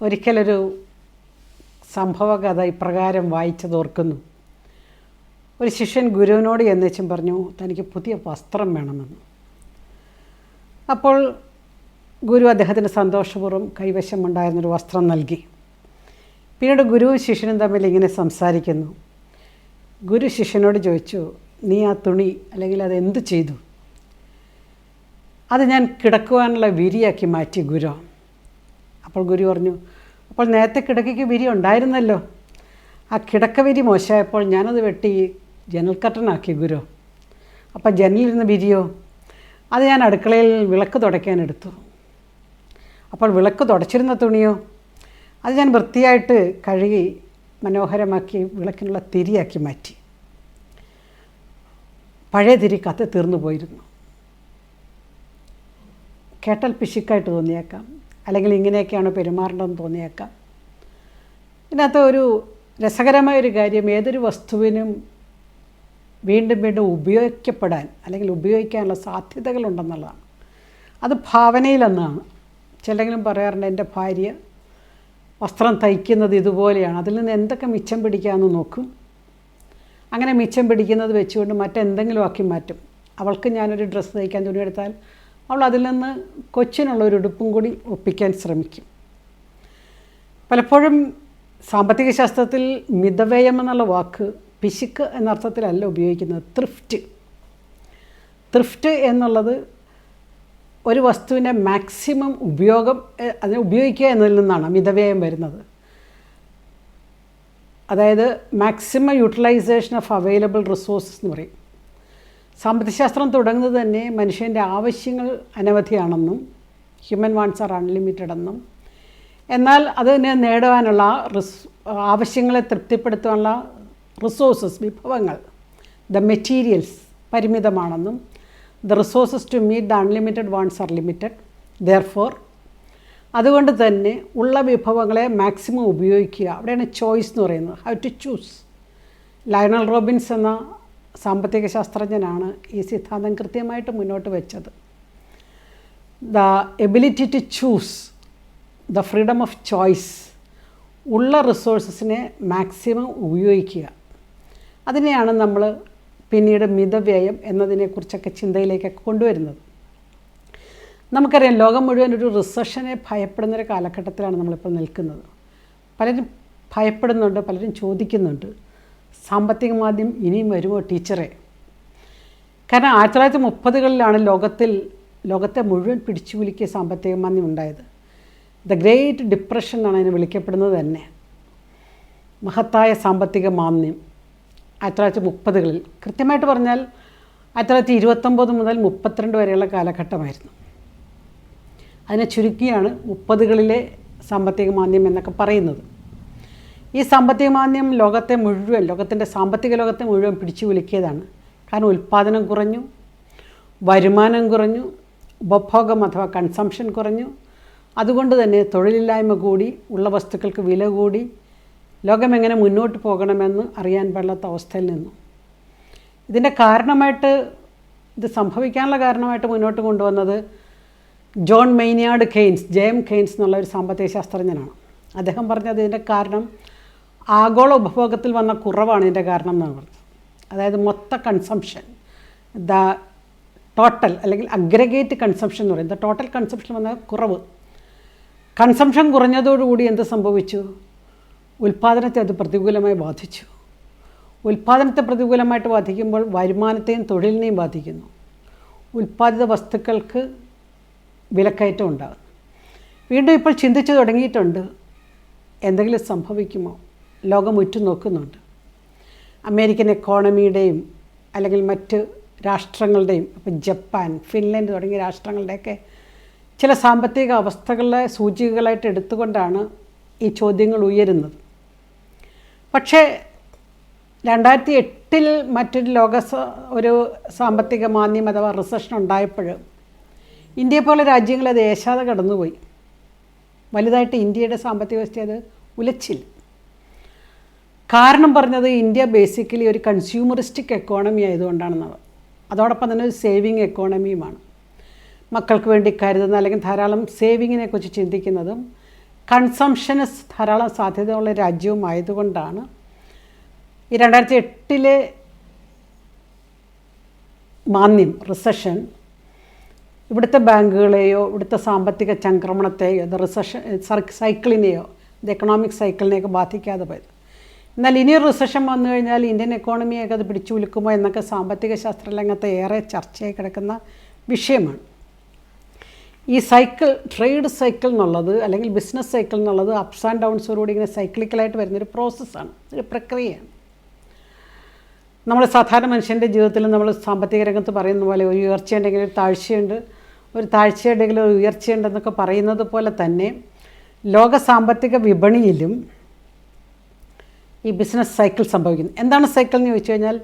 ഒരിക്കലൊരു സംഭവകഥ ഇപ്രകാരം വായിച്ചതോർക്കുന്നു. ഒരു ശിഷ്യൻ ഗുരുവിനോട് ചെന്നേച്ചും പറഞ്ഞു, തനിക്ക് പുതിയ വസ്ത്രം വേണമെന്ന്. അപ്പോൾ ഗുരു അദ്ദേഹത്തിന് സന്തോഷപൂർവ്വം കൈവശമുണ്ടായിരുന്നൊരു വസ്ത്രം നൽകി. പിന്നീട് ഗുരുവും ശിഷ്യനും തമ്മിൽ ഇങ്ങനെ സംസാരിക്കുന്നു. ഗുരു ശിഷ്യനോട് ചോദിച്ചു, നീ ആ തുണി അല്ലെങ്കിൽ അത് എന്ത് ചെയ്തു? അത് ഞാൻ കിടക്കുവാനുള്ള വിരിയാക്കി മാറ്റി ഗുരു. അപ്പോൾ ഗുരു പറഞ്ഞു, അപ്പോൾ നേരത്തെ കിടക്കയ്ക്ക് വിരി ഉണ്ടായിരുന്നല്ലോ. ആ കിടക്ക വിരി മോശമായപ്പോൾ ഞാനത് വെട്ടി ജനൽ കർട്ടനാക്കി ഗുരു. അപ്പോൾ ജനലിരുന്ന് വിരിയോ? അത് ഞാൻ അടുക്കളയിൽ വിളക്ക് തുടയ്ക്കാനെടുത്തു. അപ്പോൾ വിളക്ക് തുടച്ചിരുന്ന തുണിയോ? അത് ഞാൻ വൃത്തിയായിട്ട് കഴുകി മനോഹരമാക്കി വിളക്കിനുള്ള തിരിയാക്കി മാറ്റി. പഴയ തിരി കത്തി തീർന്നു പോയിരുന്നു. കേട്ടാൽ പിശുക്കായിട്ട് തോന്നിയേക്കാം, അല്ലെങ്കിൽ ഇങ്ങനെയൊക്കെയാണ് പെരുമാറേണ്ടതെന്ന് തോന്നിയേക്കാം. ഇതിനകത്ത് ഒരു രസകരമായൊരു കാര്യം, ഏതൊരു വസ്തുവിനും വീണ്ടും വീണ്ടും ഉപയോഗിക്കപ്പെടാൻ അല്ലെങ്കിൽ ഉപയോഗിക്കാനുള്ള സാധ്യതകളുണ്ടെന്നുള്ളതാണ്. അത് ഭാവനയിലെന്നാണ്. ചിലെങ്കിലും പറയാറുണ്ട്, എൻ്റെ ഭാര്യ വസ്ത്രം തയ്ക്കുന്നത് ഇതുപോലെയാണ്, അതിൽ നിന്ന് എന്തൊക്കെ മിച്ചം പിടിക്കാമെന്ന് നോക്കും. അങ്ങനെ മിച്ചം പിടിക്കുന്നത് വെച്ചുകൊണ്ട് മറ്റെന്തെങ്കിലും ആക്കി മാറ്റും. അവൾക്ക് ഞാനൊരു ഡ്രസ്സ് തയ്ക്കാൻ തുണിയെടുത്താൽ അവൾ അതിൽ നിന്ന് കൊച്ചിനുള്ളൊരു ഉടുപ്പും കൂടി ഒപ്പിക്കാൻ ശ്രമിക്കും. പലപ്പോഴും സാമ്പത്തിക ശാസ്ത്രത്തിൽ മിതവ്യയം എന്നുള്ള വാക്ക് പിശുക്ക് എന്നർത്ഥത്തിലല്ല ഉപയോഗിക്കുന്നത്. ത്രിഫ്റ്റ് എന്നുള്ളത് ഒരു വസ്തുവിൻ്റെ മാക്സിമം ഉപയോഗം, അതിനെ ഉപയോഗിക്കുക എന്നതിൽ നിന്നാണ് മിതവ്യയം വരുന്നത്. അതായത് maximum utilisation of available resources എന്ന് പറയും. സാമ്പത്തികശാസ്ത്രം തുടങ്ങുന്നത് തന്നെ മനുഷ്യൻ്റെ ആവശ്യങ്ങൾ അനവധിയാണെന്നും ഹ്യൂമൻ വാണ്ട്സ് ആർ അൺലിമിറ്റഡ് എന്നും, എന്നാൽ അതിനെ നേടുവാനുള്ള ആവശ്യങ്ങളെ തൃപ്തിപ്പെടുത്താനുള്ള റിസോഴ്സസ്, വിഭവങ്ങൾ, ദ മെറ്റീരിയൽസ് പരിമിതമാണെന്നും, the resources to meet the unlimited wants are limited, therefore അതുകൊണ്ട് തന്നെ ഉള്ള വിഭവങ്ങളെ മാക്സിമം ഉപയോഗിക്കുക. അവിടെയാണ് ചോയ്സ് എന്ന് പറയുന്നത്, how to choose. Lionel Robbins എന്ന സാമ്പത്തിക ശാസ്ത്രജ്ഞനാണ് ഈ സിദ്ധാന്തം കൃത്യമായിട്ട് മുന്നോട്ട് വെച്ചത്. The ability to choose, the freedom of choice, ഉള്ള റിസോഴ്സസിനെ മാക്സിമം ഉപയോഗിക്കുക. അതിനെയാണ് നമ്മൾ പിന്നീട് മിതവ്യയം എന്നതിനെക്കുറിച്ചൊക്കെ ചിന്തയിലേക്കൊക്കെ കൊണ്ടുവരുന്നത്. നമുക്കറിയാം, ലോകം മുഴുവൻ ഒരു റിസഷനെ ഭയപ്പെടുന്നൊരു കാലഘട്ടത്തിലാണ് നമ്മളിപ്പോൾ നിൽക്കുന്നത്. പലരും ഭയപ്പെടുന്നുണ്ട്, പലരും ചോദിക്കുന്നുണ്ട്, സാമ്പത്തിക മാന്ദ്യം ഇനിയും വരുമോ ടീച്ചറെ? കാരണം 1930കളിലാണ് ലോകത്തെ മുഴുവൻ പിടിച്ചു കുലുക്കിയ സാമ്പത്തിക മാന്ദ്യം ഉണ്ടായത്. ദ ഗ്രേറ്റ് ഡിപ്രഷൻ എന്നാണ് അതിനെ വിളിക്കപ്പെടുന്നത് തന്നെ. മഹത്തായ സാമ്പത്തിക മാന്ദ്യം 1930കളിൽ, കൃത്യമായിട്ട് പറഞ്ഞാൽ 1929 മുതൽ 32 വരെയുള്ള കാലഘട്ടമായിരുന്നു. അതിനെ ചുരുക്കിയാണ് 30കളിലെ സാമ്പത്തിക മാന്ദ്യം എന്നൊക്കെ പറയുന്നത്. ഈ സാമ്പത്തിക മാന്ദ്യം ലോകത്തിൻ്റെ സാമ്പത്തിക ലോകത്തെ മുഴുവൻ പിടിച്ചു കുലുക്കിയതാണ്. കാരണം ഉൽപ്പാദനം കുറഞ്ഞു, വരുമാനം കുറഞ്ഞു, ഉപഭോഗം അഥവാ കൺസംഷൻ കുറഞ്ഞു. അതുകൊണ്ട് തന്നെ തൊഴിലില്ലായ്മ കൂടി, ഉള്ള വസ്തുക്കൾക്ക് വില കൂടി, ലോകം എങ്ങനെ മുന്നോട്ട് പോകണമെന്ന് അറിയാൻ പാടില്ലാത്ത അവസ്ഥയിൽ നിന്നു. ഇതിൻ്റെ കാരണമായിട്ട്, ഇത് സംഭവിക്കാനുള്ള കാരണമായിട്ട് മുന്നോട്ട് കൊണ്ടുവന്നത് ജോൺ മെയ്നാർഡ് കെയ്ൻസ്, ജെയിം കെയ്ൻസ് എന്നുള്ള ഒരു സാമ്പത്തിക ശാസ്ത്രജ്ഞനാണ്. അദ്ദേഹം പറഞ്ഞത് ഇതിൻ്റെ കാരണം ആഗോള ഉപഭോഗത്തിൽ വന്ന കുറവാണ് ഇതിൻ്റെ കാരണം എന്നാണ് പറഞ്ഞത്. അതായത് മൊത്ത കൺസംഷൻ, ദ ടോട്ടൽ അല്ലെങ്കിൽ അഗ്രഗേറ്റ് കൺസംഷൻ എന്ന് പറയും. ദ ടോട്ടൽ കൺസംഷൻ വന്ന കുറവ്. കൺസംഷൻ കുറഞ്ഞതോടുകൂടി എന്ത് സംഭവിച്ചു? ഉൽപ്പാദനത്തെ അത് പ്രതികൂലമായി ബാധിച്ചു. ഉൽപ്പാദനത്തെ പ്രതികൂലമായിട്ട് ബാധിക്കുമ്പോൾ വരുമാനത്തെയും തൊഴിലിനെയും ബാധിക്കുന്നു. ഉൽപ്പാദിത വസ്തുക്കൾക്ക് വിലക്കയറ്റം ഉണ്ടാകും. വീണ്ടും ഇപ്പോൾ ചിന്തിച്ചു തുടങ്ങിയിട്ടുണ്ട്, എന്തെങ്കിലും സംഭവിക്കുമോ? ലോകം ഉറ്റുനോക്കുന്നുണ്ട്. അമേരിക്കൻ എക്കോണമിയുടെയും അല്ലെങ്കിൽ മറ്റ് രാഷ്ട്രങ്ങളുടെയും, ഇപ്പോൾ ജപ്പാൻ, ഫിൻലൻഡ് തുടങ്ങിയ രാഷ്ട്രങ്ങളുടെയൊക്കെ ചില സാമ്പത്തിക അവസ്ഥകളെ സൂചികകളായിട്ട് എടുത്തുകൊണ്ടാണ് ഈ ചോദ്യങ്ങൾ ഉയരുന്നത്. പക്ഷേ 2008 മറ്റൊരു ഒരു സാമ്പത്തിക മാന്ദ്യം അഥവാ റിസഷൻ ഉണ്ടായപ്പോൾ ഇന്ത്യയെ പോലെ രാജ്യങ്ങൾ അത് ഏശാതെ കടന്നുപോയി. വലുതായിട്ട് ഇന്ത്യയുടെ സാമ്പത്തിക വ്യവസ്ഥ അത് ഉലച്ചില്ല. കാരണം പറഞ്ഞത് ഇന്ത്യ ബേസിക്കലി ഒരു കൺസ്യൂമറിസ്റ്റിക് എക്കോണമി ആയതുകൊണ്ടാണെന്നത്. അതോടൊപ്പം തന്നെ ഒരു സേവിങ് എക്കോണമിയുമാണ്. മക്കൾക്ക് വേണ്ടി കരുതുന്ന അല്ലെങ്കിൽ ധാരാളം സേവിങ്ങിനെ കുറിച്ച് ചിന്തിക്കുന്നതും കൺസംഷന് ധാരാളം സാധ്യതയുള്ള രാജ്യവുമായതുകൊണ്ടാണ് ഈ 2008 മാന്ദ്യം, റിസഷൻ, ഇവിടുത്തെ ബാങ്കുകളെയോ ഇവിടുത്തെ സാമ്പത്തിക ചംക്രമണത്തെയോ റിസഷൻ സൈക്കിളിനെയോ എക്കണോമിക് സൈക്കിളിനെയൊക്കെ ബാധിക്കാതെ പോയത്. എന്നാൽ ഇനിയൊരു റിസഷൻ വന്നു കഴിഞ്ഞാൽ ഇന്ത്യൻ എക്കോണമിയൊക്കെ അത് പിടിച്ചു കുലുക്കുമോ എന്നൊക്കെ സാമ്പത്തിക ശാസ്ത്ര രംഗത്ത് ഏറെ ചർച്ചയായി കിടക്കുന്ന വിഷയമാണ്. ഈ സൈക്കിൾ, ട്രേഡ് സൈക്കിൾ എന്നുള്ളത് അല്ലെങ്കിൽ ബിസിനസ് സൈക്കിൾ എന്നുള്ളത് അപ്സ് ആൻഡ് ഡൗൺസോടുകൂടി ഇങ്ങനെ സൈക്ലിക്കലായിട്ട് വരുന്നൊരു പ്രോസസ്സാണ്, ഒരു പ്രക്രിയയാണ്. നമ്മൾ സാധാരണ മനുഷ്യൻ്റെ ജീവിതത്തിൽ നമ്മൾ സാമ്പത്തിക രംഗത്ത് പറയുന്ന പോലെ ഒരു ഉയർച്ചയുണ്ടെങ്കിൽ ഒരു താഴ്ചയുണ്ട്, ഒരു താഴ്ചയുണ്ടെങ്കിൽ ഒരു ഉയർച്ചയുണ്ടെന്നൊക്കെ പറയുന്നത് പോലെ തന്നെ ലോക സാമ്പത്തിക വിപണിയിലും ഈ ബിസിനസ് സൈക്കിൾ സംഭവിക്കുന്നു. എന്താണ് സൈക്കിൾ എന്ന് ചോദിച്ചു കഴിഞ്ഞാൽ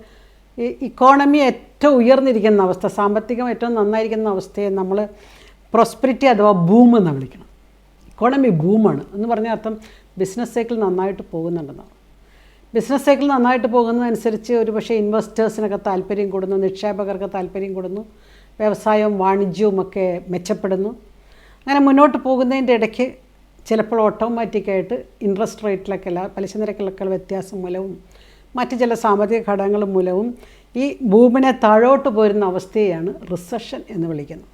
ഈ ഇക്കോണമി ഏറ്റവും ഉയർന്നിരിക്കുന്ന അവസ്ഥ, സാമ്പത്തികം ഏറ്റവും നന്നായിരിക്കുന്ന അവസ്ഥയെ നമ്മൾ പ്രോസ്പെരിറ്റി അഥവാ ബൂം എന്ന് വിളിക്കണം. ഇക്കോണമി ബൂമാണ് എന്ന് പറഞ്ഞ അർത്ഥം ബിസിനസ് സൈക്കിൾ നന്നായിട്ട് പോകുന്നുണ്ടെന്നാണ്. ബിസിനസ് സൈക്കിൾ നന്നായിട്ട് പോകുന്നതനുസരിച്ച് ഒരു പക്ഷേ ഇൻവെസ്റ്റേഴ്സിനൊക്കെ താല്പര്യം കൂടുന്നു, നിക്ഷേപകർക്ക് താല്പര്യം കൂടുന്നു, വ്യവസായവും വാണിജ്യവും ഒക്കെ മെച്ചപ്പെടുന്നു. അങ്ങനെ മുന്നോട്ട് പോകുന്നതിൻ്റെ ഇടയ്ക്ക് ചിലപ്പോൾ ഓട്ടോമാറ്റിക്കായിട്ട് ഇൻട്രസ്റ്റ് റേറ്റിലൊക്കെ പലിശ നിരക്കിലൊക്കെ വ്യത്യാസം മൂലവും മറ്റ് ചില സാമ്പത്തിക ഘടകങ്ങൾ മൂലവും ഈ ബൂമിനെ താഴോട്ട് പോരുന്ന അവസ്ഥയെയാണ് റിസഷൻ എന്ന് വിളിക്കുന്നത്.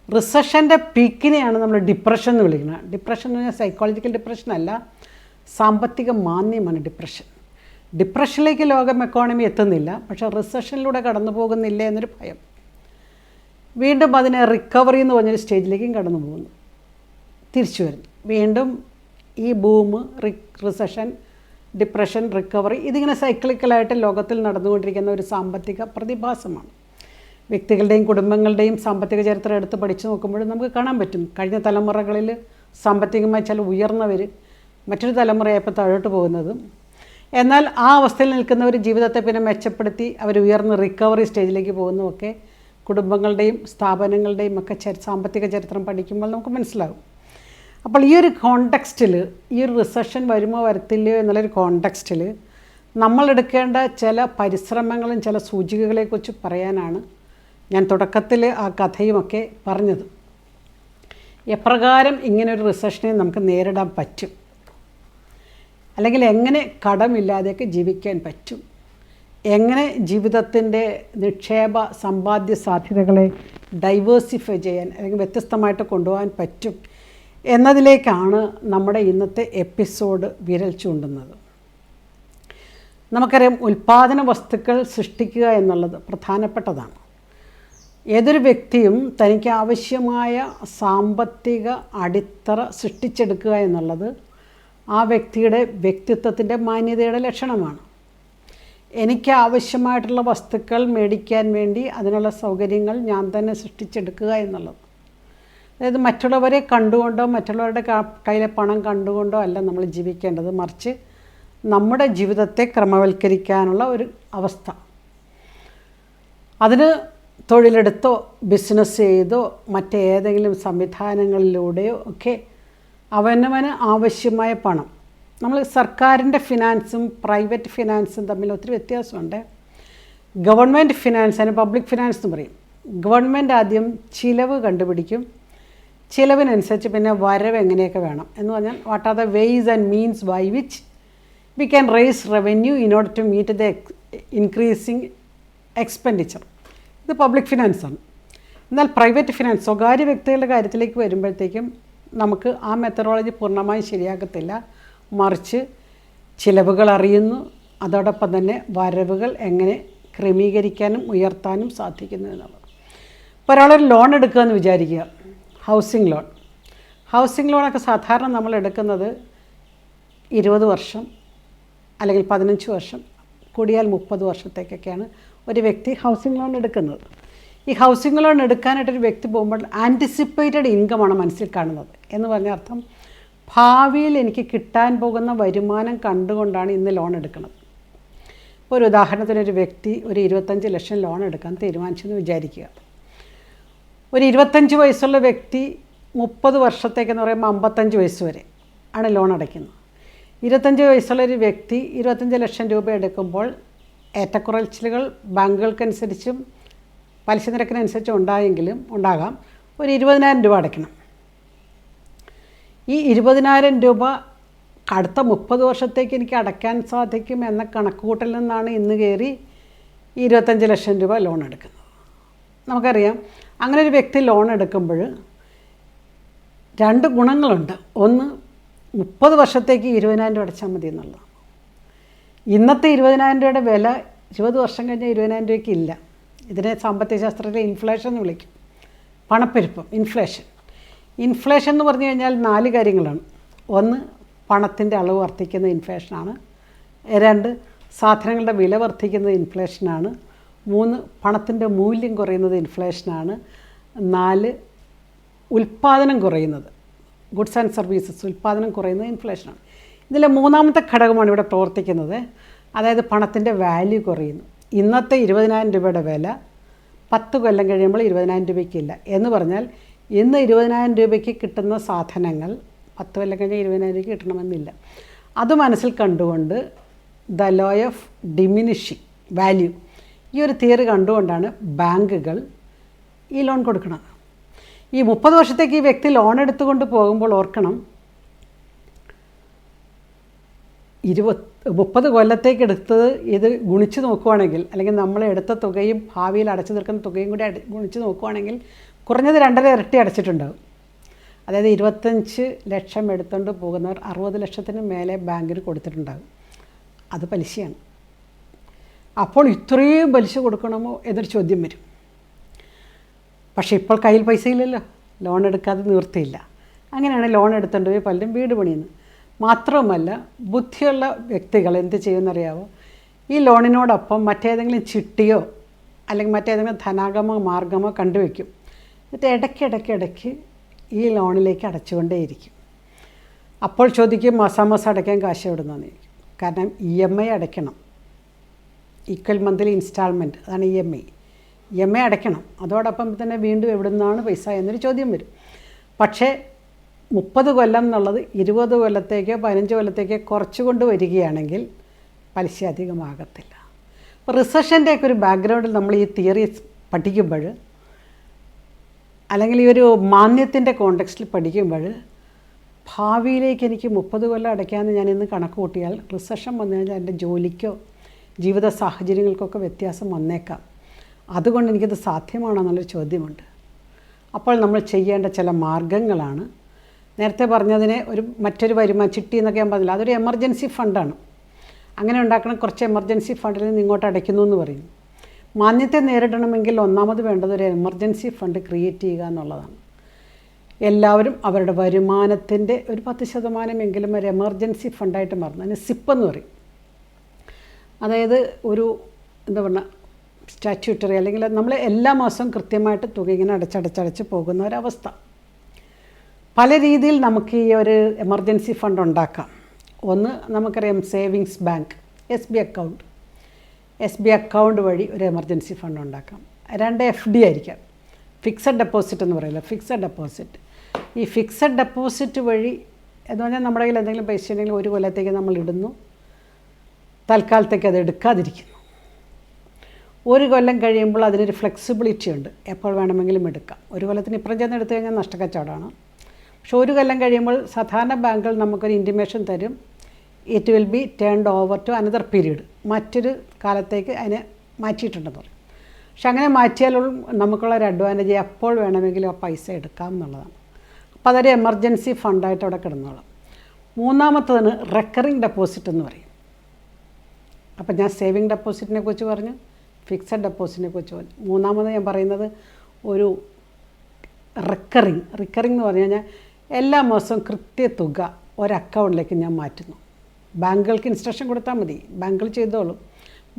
റിസഷൻ്റെ പീക്കിനെയാണ് നമ്മൾ ഡിപ്രഷൻ എന്ന് വിളിക്കുന്നത്. ഡിപ്രഷൻ എന്ന് പറഞ്ഞാൽ സൈക്കോളജിക്കൽ ഡിപ്രഷൻ അല്ല, സാമ്പത്തിക മാന്ദ്യമാണ് ഡിപ്രഷൻ. ഡിപ്രഷനിലേക്ക് ലോകം എക്കോണമി എത്തുന്നില്ല, പക്ഷേ റിസഷനിലൂടെ കടന്നു പോകുന്നില്ല എന്നൊരു ഭയം. വീണ്ടും അതിനെ റിക്കവറി എന്ന് പറഞ്ഞൊരു സ്റ്റേജിലേക്കും കടന്നു പോകുന്നു, തിരിച്ചു വരുന്നു. വീണ്ടും ഈ ബൂം, റിസഷൻ, ഡിപ്രഷൻ, റിക്കവറി, ഇതിങ്ങനെ സൈക്ലിക്കലായിട്ട് ലോകത്തിൽ നടന്നുകൊണ്ടിരിക്കുന്ന ഒരു സാമ്പത്തിക പ്രതിഭാസമാണ്. വ്യക്തികളുടെയും കുടുംബങ്ങളുടെയും സാമ്പത്തിക ചരിത്രം എടുത്ത് പഠിച്ചു നോക്കുമ്പോഴും നമുക്ക് കാണാൻ പറ്റും. കഴിഞ്ഞ തലമുറകളിൽ സാമ്പത്തികമായി ചില ഉയർന്നവർ മറ്റൊരു തലമുറയായപ്പോൾ താഴോട്ട് പോകുന്നതും, എന്നാൽ ആ അവസ്ഥയിൽ നിൽക്കുന്നവർ ജീവിതത്തെ പിന്നെ മെച്ചപ്പെടുത്തി അവർ ഉയർന്ന് റിക്കവറി സ്റ്റേജിലേക്ക് പോകുന്നതൊക്കെ കുടുംബങ്ങളുടെയും സ്ഥാപനങ്ങളുടെയും ഒക്കെ സാമ്പത്തിക ചരിത്രം പഠിക്കുമ്പോൾ നമുക്ക് മനസ്സിലാകും. അപ്പോൾ ഈ ഒരു കോണ്ടെക്സ്റ്റിൽ, ഈ ഒരു റിസഷൻ വരുമോ വരത്തില്ലയോ എന്നുള്ളൊരു കോണ്ടെക്സ്റ്റിൽ നമ്മളെടുക്കേണ്ട ചില പരിശ്രമങ്ങളും ചില സൂചികകളെക്കുറിച്ച് പറയാനാണ് ഞാൻ തുടക്കത്തിൽ ആ കഥയുമൊക്കെ പറഞ്ഞത്. എപ്രകാരം ഇങ്ങനൊരു റിസഷനെ നമുക്ക് നേരിടാൻ പറ്റും, അല്ലെങ്കിൽ എങ്ങനെ കടമില്ലാതെയൊക്കെ ജീവിക്കാൻ പറ്റും, എങ്ങനെ ജീവിതത്തിൻ്റെ നിക്ഷേപ സമ്പാദ്യ സാധ്യതകളെ ഡൈവേഴ്സിഫൈ ചെയ്യാൻ അല്ലെങ്കിൽ വ്യത്യസ്തമായിട്ട് കൊണ്ടുപോകാൻ പറ്റും എന്നതിലേക്കാണ് നമ്മുടെ ഇന്നത്തെ എപ്പിസോഡ് വിരൽ ചൂണ്ടുന്നത്. നമുക്കറിയാം, ഉൽപ്പാദന വസ്തുക്കൾ സൃഷ്ടിക്കുക എന്നുള്ളത് പ്രധാനപ്പെട്ടതാണ്. ഏതൊരു വ്യക്തിയും തനിക്ക് ആവശ്യമായ സാമ്പത്തിക അടിത്തറ സൃഷ്ടിച്ചെടുക്കുക എന്നുള്ളത് ആ വ്യക്തിയുടെ വ്യക്തിത്വത്തിൻ്റെ മാന്യതയുടെ ലക്ഷണമാണ്. എനിക്ക് ആവശ്യമായിട്ടുള്ള വസ്തുക്കൾ മേടിക്കാൻ വേണ്ടി അതിനുള്ള സൗകര്യങ്ങൾ ഞാൻ തന്നെ സൃഷ്ടിച്ചെടുക്കുക എന്നുള്ളത്. അതായത് മറ്റുള്ളവരെ കണ്ടുകൊണ്ടോ മറ്റുള്ളവരുടെ കയ്യിലെ പണം കണ്ടുകൊണ്ടോ അല്ല നമ്മൾ ജീവിക്കേണ്ടത്, മറിച്ച് നമ്മുടെ ജീവിതത്തെ ക്രമവൽക്കരിക്കാനുള്ള ഒരു അവസ്ഥ. അതിന് തൊഴിലെടുത്തോ ബിസിനസ് ചെയ്തോ മറ്റേതെങ്കിലും സംവിധാനങ്ങളിലൂടെയോ ഒക്കെ അവനവന് ആവശ്യമായ പണം, നമ്മൾ സർക്കാരിൻ്റെ ഫിനാൻസും പ്രൈവറ്റ് ഫിനാൻസും തമ്മിൽ ഒത്തിരി വ്യത്യാസമുണ്ട്. ഗവൺമെൻറ് ഫിനാൻസ്, അതിന് പബ്ലിക് ഫിനാൻസ് എന്ന് പറയും. ഗവൺമെൻറ് ആദ്യം ചിലവ് കണ്ടുപിടിക്കും, ചിലവിനനുസരിച്ച് പിന്നെ വരവ് എങ്ങനെയൊക്കെ വേണം എന്ന് പറഞ്ഞാൽ what are the ways and means by which we can raise revenue in order to meet the increasing expenditure. ഇത് പബ്ലിക് ഫിനാൻസാണ്. എന്നാൽ പ്രൈവറ്റ് ഫിനാൻസ്, സ്വകാര്യ വ്യക്തികളുടെ കാര്യത്തിലേക്ക് വരുമ്പോഴത്തേക്കും നമുക്ക് ആ മെത്തഡോളജി പൂർണ്ണമായും ശരിയാക്കത്തില്ല, മറിച്ച് ചിലവുകൾ അറിയുന്നു, അതോടൊപ്പം തന്നെ വരവുകൾ എങ്ങനെ ക്രമീകരിക്കാനും ഉയർത്താനും സാധിക്കുന്നു എന്നുള്ളത്. ഇപ്പോൾ ഒരാളൊരു ലോൺ എടുക്കുക എന്ന് വിചാരിക്കുക, ഹൗസിംഗ് ലോൺ. ഹൗസിംഗ് ലോണൊക്കെ സാധാരണ നമ്മൾ എടുക്കുന്നത് 20 വർഷം അല്ലെങ്കിൽ 15 വർഷം, കൂടിയാൽ 30 വർഷത്തേക്കൊക്കെയാണ് ഒരു വ്യക്തി ഹൗസിംഗ് ലോൺ എടുക്കുന്നത്. ഈ ഹൗസിംഗ് ലോൺ എടുക്കാനായിട്ടൊരു വ്യക്തി പോകുമ്പോൾ ആൻറ്റിസിപ്പേറ്റഡ് ഇൻകമാണ് മനസ്സിൽ കാണുന്നത്. എന്ന് പറഞ്ഞ അർത്ഥം ഭാവിയിൽ എനിക്ക് കിട്ടാൻ പോകുന്ന വരുമാനം കണ്ടുകൊണ്ടാണ് ഇന്ന് ലോൺ എടുക്കുന്നത്. ഇപ്പോൾ ഒരു ഉദാഹരണത്തിന് ഒരു വ്യക്തി ഒരു 25 ലക്ഷം ലോൺ എടുക്കാൻ തീരുമാനിച്ചെന്ന് വിചാരിക്കുക. ഒരു 25 വയസ്സുള്ള വ്യക്തി 30 വർഷത്തേക്കെന്ന് പറയുമ്പോൾ 55 വയസ്സ് വരെ ആണ് ലോൺ അടയ്ക്കുന്നത്. 25 വയസ്സുള്ളൊരു വ്യക്തി 25 ലക്ഷം രൂപ എടുക്കുമ്പോൾ ഏറ്റക്കുറച്ചിലുകൾ ബാങ്കുകൾക്കനുസരിച്ചും പലിശ നിരക്കിനനുസരിച്ചും ഉണ്ടാകാം. ഒരു 20,000 രൂപ അടയ്ക്കണം. ഈ 20,000 രൂപ അടുത്ത 30 വർഷത്തേക്ക് എനിക്ക് അടയ്ക്കാൻ സാധിക്കും എന്ന കണക്കുകൂട്ടലിൽ നിന്നാണ് ഇന്ന് കയറി 25 ലക്ഷം രൂപ ലോൺ എടുക്കുന്നത്. നമുക്കറിയാം അങ്ങനെ ഒരു വ്യക്തി ലോൺ എടുക്കുമ്പോൾ 2 ഗുണങ്ങളുണ്ട്. ഒന്ന്, 30 വർഷത്തേക്ക് 20,000 രൂപ അടച്ചാൽ മതി എന്നുള്ളതാണ്. ഇന്നത്തെ 20,000 രൂപയുടെ വില 20 വർഷം കഴിഞ്ഞാൽ 20,000 രൂപയ്ക്ക് ഇല്ല. ഇതിനെ സാമ്പത്തിക ശാസ്ത്രത്തിലെ ഇൻഫ്ലേഷൻ എന്ന് വിളിക്കും. പണപ്പെരുപ്പം, ഇൻഫ്ലേഷൻ എന്ന് പറഞ്ഞു കഴിഞ്ഞാൽ 4 കാര്യങ്ങളാണ്. ഒന്ന്, പണത്തിൻ്റെ അളവ് വർദ്ധിക്കുന്ന ഇൻഫ്ലേഷനാണ്. 2, സാധനങ്ങളുടെ വില വർദ്ധിക്കുന്നത് ഇൻഫ്ലേഷനാണ്. 3, പണത്തിൻ്റെ മൂല്യം കുറയുന്നത് ഇൻഫ്ലേഷനാണ്. 4, ഉൽപ്പാദനം കുറയുന്നത്, ഗുഡ്സ് ആൻഡ് സർവീസസ് ഉൽപ്പാദനം കുറയുന്നത് ഇൻഫ്ലേഷനാണ്. ഇതിലെ 3ാമത്തെ ഘടകമാണ് ഇവിടെ പ്രവർത്തിക്കുന്നത്. അതായത് പണത്തിൻ്റെ വാല്യൂ കുറയുന്നു. ഇന്നത്തെ 20,000 രൂപയുടെ വില 10 കൊല്ലം കഴിയുമ്പോൾ 20,000 രൂപയ്ക്കില്ല എന്ന് പറഞ്ഞാൽ ഇന്ന് 20,000 രൂപയ്ക്ക് കിട്ടുന്ന സാധനങ്ങൾ 10 കൊല്ലം കഴിഞ്ഞാൽ 20,000 രൂപയ്ക്ക് കിട്ടണമെന്നില്ല. അത് മനസ്സിൽ കണ്ടുകൊണ്ട് the law of diminishing value, ഈ ഒരു തിയറി കണ്ടുകൊണ്ടാണ് ബാങ്കുകൾ ഈ ലോൺ കൊടുക്കുന്നത്. ഈ 30 വർഷത്തേക്ക് ഈ വ്യക്തി ലോൺ എടുത്തുകൊണ്ട് പോകുമ്പോൾ ഓർക്കണം, 30 കൊല്ലത്തേക്ക് എടുത്തത് ഇത് ഗുണിച്ച് നോക്കുവാണെങ്കിൽ, അല്ലെങ്കിൽ നമ്മൾ എടുത്ത തുകയും ഭാവിയിൽ അടച്ചു തീർക്കുന്ന തുകയും കൂടി ഗുണിച്ച് നോക്കുവാണെങ്കിൽ കുറഞ്ഞത് 2.5 ഇരട്ടി അടച്ചിട്ടുണ്ടാകും. അതായത് 25 ലക്ഷം എടുത്തുകൊണ്ട് പോകുന്നവർ 60 ലക്ഷത്തിന് മേലെ ബാങ്കിന് കൊടുത്തിട്ടുണ്ടാകും. അത് പലിശയാണ്. അപ്പോൾ ഇത്രയും പലിശ കൊടുക്കണമോ എന്നൊരു ചോദ്യം വരും. പക്ഷേ ഇപ്പോൾ കയ്യിൽ പൈസ ഇല്ലല്ലോ, ലോൺ എടുക്കാതെ നിവൃത്തിയില്ല. അങ്ങനെയാണ് ലോൺ എടുത്തുകൊണ്ട് പോയി പലരും വീട് പണിയുന്നത്. മാത്രവുമല്ല, ബുദ്ധിയുള്ള വ്യക്തികൾ എന്ത് ചെയ്യുമെന്നറിയാവോ, ഈ ലോണിനോടൊപ്പം മറ്റേതെങ്കിലും ചിട്ടിയോ അല്ലെങ്കിൽ മറ്റേതെങ്കിലും ധനാഗമോ മാർഗമോ കണ്ടുവയ്ക്കും. എന്നിട്ട് ഇടയ്ക്ക് ഈ ലോണിലേക്ക് അടച്ചുകൊണ്ടേയിരിക്കും. അപ്പോൾ ചോദിക്കും, മാസാമാസം അടയ്ക്കാൻ കാശ് എവിടുന്നെന്ന് ചോദിക്കും. കാരണം EMI അടയ്ക്കണം, ഈക്വൽ മന്ത്ലി ഇൻസ്റ്റാൾമെൻറ്റ്, അതാണ് EMI അടയ്ക്കണം. അതോടൊപ്പം തന്നെ വീണ്ടും എവിടെ നിന്നാണ് പൈസ എന്നൊരു ചോദ്യം വരും. പക്ഷേ 30 കൊല്ലം എന്നുള്ളത് 20 കൊല്ലത്തേക്കോ 15 കൊല്ലത്തേക്കോ കുറച്ചുകൊണ്ട് വരികയാണെങ്കിൽ പലിശ അധികമാകത്തില്ല. അപ്പോൾ റിസഷൻ്റെയൊക്കെ ഒരു ബാക്ക്ഗ്രൗണ്ടിൽ നമ്മൾ ഈ തിയറി പഠിക്കുമ്പോൾ, അല്ലെങ്കിൽ ഈ ഒരു മാന്യത്തിൻ്റെ കോണ്ടെക്സ്റ്റിൽ പഠിക്കുമ്പോൾ, ഭാവിയിലേക്ക് എനിക്ക് 30 കൊല്ലം അടയ്ക്കാമെന്ന് ഞാൻ ഇന്ന് കണക്ക് കൂട്ടിയാൽ റിസഷൻ വന്നു കഴിഞ്ഞാൽ എൻ്റെ ജോലിക്കോ ജീവിത സാഹചര്യങ്ങൾക്കൊക്കെ വ്യത്യാസം വന്നേക്കാം. അതുകൊണ്ട് എനിക്കത് സാധ്യമാണോ എന്നുള്ളൊരു ചോദ്യമുണ്ട്. അപ്പോൾ നമ്മൾ ചെയ്യേണ്ട ചില മാർഗങ്ങളാണ് നേരത്തെ പറഞ്ഞതിനെ മറ്റൊരു വരുമാനം ചിട്ടി എന്നൊക്കെ ഞാൻ പറഞ്ഞില്ല, അതൊരു എമർജൻസി ഫണ്ടാണ്. അങ്ങനെ ഉണ്ടാക്കണം, കുറച്ച് എമർജൻസി ഫണ്ടിൽ നിന്ന് ഇങ്ങോട്ട് അടയ്ക്കുന്നു എന്ന് പറയും. മാന്യത്തെ നേരിടണമെങ്കിൽ ഒന്നാമത് വേണ്ടത് ഒരു എമർജൻസി ഫണ്ട് ക്രിയേറ്റ് ചെയ്യുക എന്നുള്ളതാണ്. എല്ലാവരും അവരുടെ വരുമാനത്തിൻ്റെ ഒരു 10% ഒരു എമർജൻസി ഫണ്ടായിട്ട് മാറുന്നു. അതിന് സിപ്പ് എന്ന് പറയും. അതായത് ഒരു എന്താ പറയുക, സ്റ്റാറ്റ്യൂട്ടറി, അല്ലെങ്കിൽ നമ്മൾ എല്ലാ മാസവും കൃത്യമായിട്ട് തുക ഇങ്ങനെ അടച്ചടച്ച് പോകുന്ന ഒരവസ്ഥ. പല രീതിയിൽ നമുക്ക് ഈ ഒരു എമർജൻസി ഫണ്ട് ഉണ്ടാക്കാം. ഒന്ന്, നമുക്കറിയാം സേവിങ്സ് ബാങ്ക്, SB അക്കൗണ്ട് വഴി ഒരു എമർജൻസി ഫണ്ട് ഉണ്ടാക്കാം. 2, FD ആയിരിക്കാം, ഫിക്സഡ് ഡെപ്പോസിറ്റ് എന്ന് പറയില്ല, ഫിക്സഡ് ഡെപ്പോസിറ്റ്. ഈ ഫിക്സഡ് ഡെപ്പോസിറ്റ് വഴി എന്ന് പറഞ്ഞാൽ നമ്മുടെ കയ്യിൽ എന്തെങ്കിലും പൈസ ഉണ്ടെങ്കിൽ 1 കൊല്ലത്തേക്ക് നമ്മൾ ഇടുന്നു, തൽക്കാലത്തേക്ക് അത് എടുക്കാതിരിക്കുന്നു. 1 കൊല്ലം കഴിയുമ്പോൾ അതിനൊരു ഫ്ലെക്സിബിലിറ്റി ഉണ്ട്, എപ്പോൾ വേണമെങ്കിലും എടുക്കാം. 1 കൊല്ലത്തിന് ഇപ്പുറം ചെന്ന് എടുത്തു കഴിഞ്ഞാൽ നഷ്ടക്കച്ചവടമാണ്. പക്ഷെ 1 കൊല്ലം കഴിയുമ്പോൾ സാധാരണ ബാങ്കുകൾ നമുക്കൊരു ഇൻറ്റിമേഷൻ തരും, it will be turned over to another period, മറ്റൊരു കാലത്തേക്ക് അതിനെ മാറ്റിയിട്ടുണ്ടെന്ന് പറയും. പക്ഷെ അങ്ങനെ മാറ്റിയാലുള്ള നമുക്കുള്ളൊരു അഡ്വാൻറ്റേജ് എപ്പോൾ വേണമെങ്കിലും ആ പൈസ എടുക്കാം എന്നുള്ളതാണ്. അപ്പോൾ അതൊരു എമർജൻസി ഫണ്ടായിട്ട് അവിടെ കിടന്നോളാം. 3ാമത്തതിന് റെക്കറിങ് ഡെപ്പോസിറ്റ് എന്ന് പറയും. അപ്പം ഞാൻ സേവിങ് ഡെപ്പോസിറ്റിനെ കുറിച്ച് പറഞ്ഞു, ഫിക്സഡ് ഡെപ്പോസിറ്റിനെ കുറിച്ച് പറഞ്ഞു. 3ാമത് ഞാൻ പറയുന്നത് ഒരു റിക്കറിങ് എന്ന് പറഞ്ഞു കഴിഞ്ഞാൽ എല്ലാ മാസവും കൃത്യതുക ഒരക്കൗണ്ടിലേക്ക് ഞാൻ മാറ്റുന്നു. ബാങ്കുകൾക്ക് ഇൻസ്ട്രക്ഷൻ കൊടുത്താൽ മതി, ബാങ്കുകൾ ചെയ്തോളും.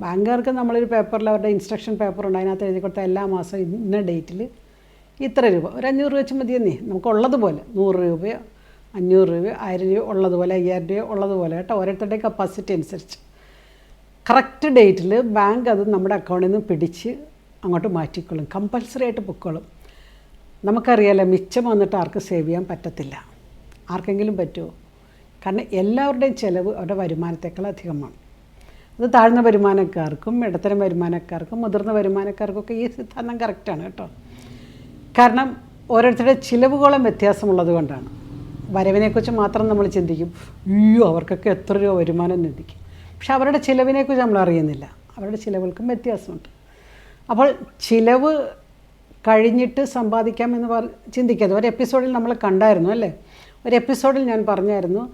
ബാങ്കുകാർക്ക് നമ്മളൊരു പേപ്പറിൽ അവരുടെ ഇൻസ്ട്രക്ഷൻ പേപ്പറുണ്ട്, അതിനകത്ത് എഴുതി കൊടുത്താൽ എല്ലാ മാസവും ഇന്ന ഡേറ്റിൽ ഇത്ര രൂപ, ഒരു 500 രൂപ വെച്ച് മതിയെന്നേ, നമുക്കുള്ളതുപോലെ 100 രൂപയോ 500 രൂപയോ 1000 രൂപയോ ഉള്ളതുപോലെ 5000 രൂപയോ ഉള്ളതുപോലെ കേട്ടോ, ഓരോരുത്തരുടെ കപ്പാസിറ്റി അനുസരിച്ച് കറക്റ്റ് ഡേറ്റിൽ ബാങ്ക് അത് നമ്മുടെ അക്കൗണ്ടിൽ നിന്ന് പിടിച്ച് അങ്ങോട്ട് മാറ്റിക്കൊള്ളും, കമ്പൽസറി ആയിട്ട് പൊക്കോളും. നമുക്കറിയാലോ, മിച്ചം വന്നിട്ട് ആർക്കും സേവ് ചെയ്യാൻ പറ്റത്തില്ല. ആർക്കെങ്കിലും പറ്റുമോ? കാരണം എല്ലാവരുടെയും ചിലവ് അവരുടെ വരുമാനത്തേക്കാൾ അധികമാണ്. അത് താഴ്ന്ന വരുമാനക്കാർക്കും ഇടത്തരം വരുമാനക്കാർക്കും മുതിർന്ന വരുമാനക്കാർക്കൊക്കെ ഈ സിദ്ധാന്തം കറക്റ്റാണ് കേട്ടോ. കാരണം ഓരോരുത്തരുടെ ചിലവുകളും വ്യത്യാസമുള്ളത് കൊണ്ടാണ്. വരവിനെക്കുറിച്ച് മാത്രം നമ്മൾ ചിന്തിക്കും, അയ്യോ അവർക്കൊക്കെ എത്ര രൂപ വരുമാനം ചിന്തിക്കും. പക്ഷെ അവരുടെ ചിലവിനെക്കുറിച്ച് നമ്മൾ അറിയുന്നില്ല. അവരുടെ ചിലവുകൾക്കും വ്യത്യാസമുണ്ട്. അപ്പോൾ ചിലവ് കഴിഞ്ഞിട്ട് സമ്പാദിക്കാമെന്ന് ചിന്തിക്കാതെ ഒരു എപ്പിസോഡിൽ നമ്മൾ കണ്ടായിരുന്നു അല്ലേ, ഒരു എപ്പിസോഡിൽ ഞാൻ പറഞ്ഞായിരുന്നു